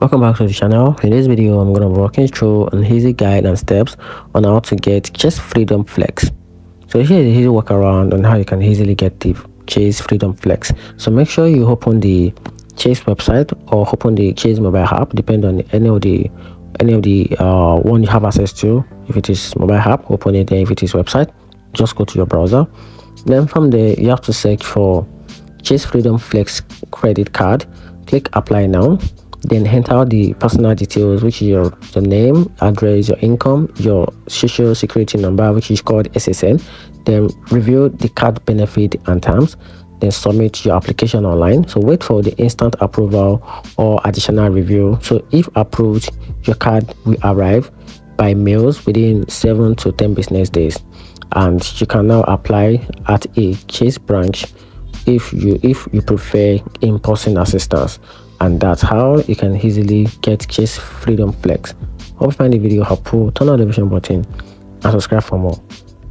Welcome back to the channel. In this video, I'm going to be walking through an easy guide and steps on how to get Chase Freedom Flex. So here is a easy workaround on how you can easily get the Chase Freedom Flex. So make sure you open the Chase website or open the Chase mobile app, depending on any of the one you have access to. If it is mobile app, open it. Then if it is website, just go to your browser. Then from there, you have to search for Chase Freedom Flex credit card. Click apply now. Then enter the personal details, which is your name, address, your income, your social security number, which is called SSN. Then review the card benefit and terms. Then submit your application online. So wait for the instant approval or additional review. So if approved, your card will arrive by mails within 7 to 10 business days, and you can now apply at a Chase branch if you prefer in-person assistance. And that's how you can easily get Chase Freedom Flex. Hope you find the video helpful. Turn on the notification button and subscribe for more.